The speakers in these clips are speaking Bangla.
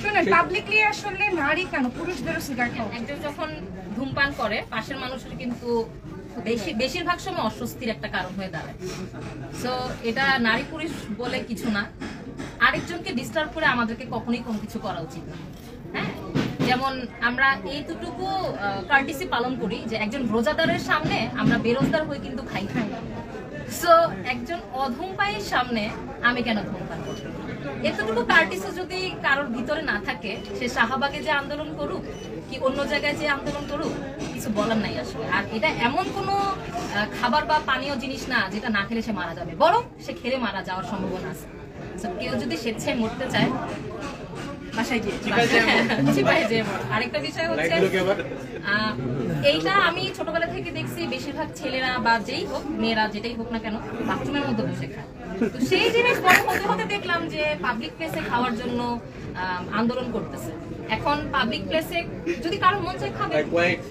শুনুন, পাবলিকলি আসলে নারী কেন পুরুষদেরও সিগারেট খাওয়া একজন যখন ধূমপান করে পাশের মানুষের কিন্তু বেশিরভাগ সময় অস্বস্তির একটা কারণ হয়ে দাঁড়ায়। সো এটা নারী পুরুষ বলে কিছু না, আরেকজনকে ডিস্টার্ব করে আমাদেরকে কখনোই কোনো কিছু করা উচিত না। হ্যাঁ, যেমন আমরা এইটুকু কার্টিসি পালন করি যে একজন রোজাদারের সামনে আমরা বেরোজগার হয়ে কিন্তু খাই। সো একজন অধূমপায়ীর সামনে আমি কেন ধূমপান করব? এতটুকু কার্টিসি যদি কারোর ভিতরে না থাকে, সে শাহবাগে যে আন্দোলন করুক কি অন্য জায়গায় যে আন্দোলন করুক, কিছু বলার নাই আসলে। আর এটা এমন কোনো খাবার বা পানীয় জিনিস না যেটা না খেলে সে মারা যাবে, বরং সে খেলে মারা যাওয়ার সম্ভাবনা আছে। কেউ যদি স্বেচ্ছায় মরতে চায় বাসায় গিয়ে আরেকটা বিষয় হচ্ছে এইটা আমি ছোটবেলা থেকে দেখছি বেশিরভাগ ছেলেরা বা যেই হোক মেয়েরা যেটাই হোক না কেন বাথরুমের মধ্যে বসে খায়। তো সেই জিনিস বড় হতে হতে দেখলাম যে পাবলিক প্লেসে খাওয়ার জন্য আন্দোলন করতেছে। এখন পাবলিক প্লেসে যদি কারোর মন চায় খাবে,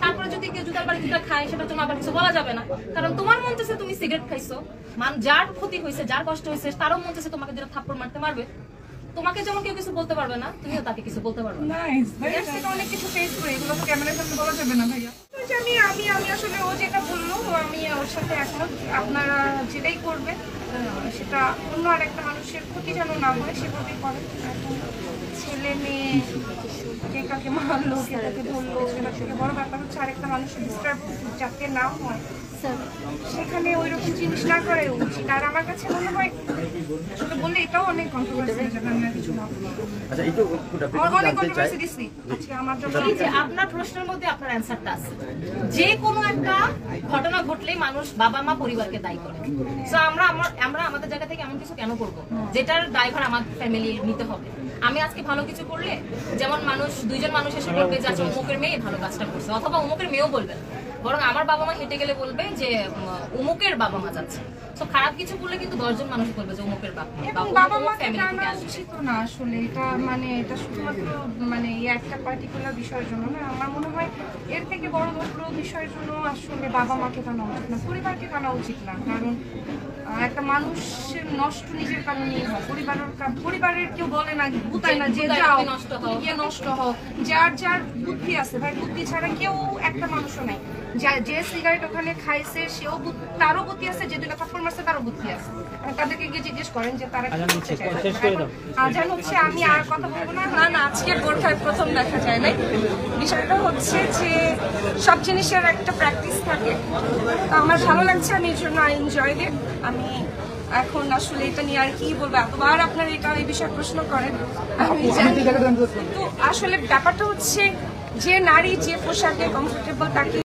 তারপরে যদি কেউ জুতার বাড়ি জুতা খায় সেটার জন্য আবার কিছু বলা যাবে না, কারণ তোমার মন চাইছে তুমি সিগারেট খাইছো, যার ক্ষতি হয়েছে যার কষ্ট হয়েছে তারও মন চাইছে তোমাকে যেটা থাপ্পড় মারতে মারবে। তোমাকে যেমন কেউ কিছু বলতে পারবে না, তুমিও তাকে কিছু বলতে পারবে না। অনেক কিছু ফেস করি, এগুলো তো ক্যামেরার সামনে বলা যাবে না ভাইয়া। আমি আসলে ও যেটা বললো আমি ওর সাথে একমত। আপনারা যেটাই করবেন সেটা অন্য আরেকটা মানুষের ক্ষতি যেন না হয় সেভাবেই করেন। এখন ছেলে মেয়ে কে কাকে মারলো কে কাকে ধরলো সেটা থেকে বড় ব্যাপার হচ্ছে আরেকটা মানুষের ডিস্টার্ব যাতে না হয় সেখানে ওই রকম জিনিস না করাই উচিত। আর আমার কাছে মনে হয় আসলে বললে এটাও অনেক কন্ট্রোভার্সি হয়ে যাবে। আমি কিছু না অনেক কন্ট্রোভার্সি দিচ্ছি আজকে আমার জন্য। আপনার প্রশ্নের মধ্যে আপনার অ্যান্সারটা আছে। যে কোনো একটা ঘটনা ঘটলেই মানুষ বাবা মা পরিবারকে দায়ী করে। সো আমরা আমাদের জায়গা থেকে এমন কিছু কেন করবো যেটার ড্রাইভার আমার ফ্যামিলি নিতে হবে? আমি আজকে ভালো কিছু করলে যেমন দুইজন মানুষ এসে বলবে যে আচ্ছা অমুকের মেয়ে ভালো কাজটা করছে, অথবা অমুকের মেয়েও বলবে, বরং আমার বাবা মা হেঁটে গেলে বলবে যে অমুকের বাবা মা যাচ্ছে। তো খারাপ কিছু করলে কিন্তু 10 জন মানুষ বলবে যে অমুকের বাবা মা ফ্যামিলি উচিত না আসলে। এটা এটা শুধুমাত্র একটা পার্টিকুলার বিষয়ের জন্য না। আমার মনে হয় এর থেকে বড় বিষয়ের জন্য আসলে বাবা মাকে টানা উচিত না, পরিবারকে টানা উচিত না। কারণ একটা মানুষের নষ্ট নিজের কারণেই হয়। পরিবারের কেউ বলে না বুতায় না যে যাও নষ্ট হও। যার যার বুদ্ধি আছে ভাই, বুদ্ধি ছাড়া কেউ একটা মানুষও নাই। যে সিগারেট ওখানে খাইছে সেও তারও বুদ্ধি আছে, যে দুটা থাপ্পড় মারছে তারও বুদ্ধি আছে। তাদেরকে গিয়ে জিজ্ঞেস করেন যে তারা আজান হচ্ছে। আমি আর কথা বলবো না। আজকে বোরখায় প্রথম দেখা যায় নাই। বিষয়টা হচ্ছে যে সব জিনিসের একটা প্র্যাকটিস থাকে। তো আমার ভালো লাগছে, আমি এর জন্য আই এনজয় ইট। আমি এখন আসলে এটা নিয়ে আর কি বলবো, এতবার আপনার এই বিষয়ে প্রশ্ন করেন আমি জানি। কিন্তু আসলে ব্যাপারটা হচ্ছে যে নারী যে পোশাকে কমফোর্টেবল তাকে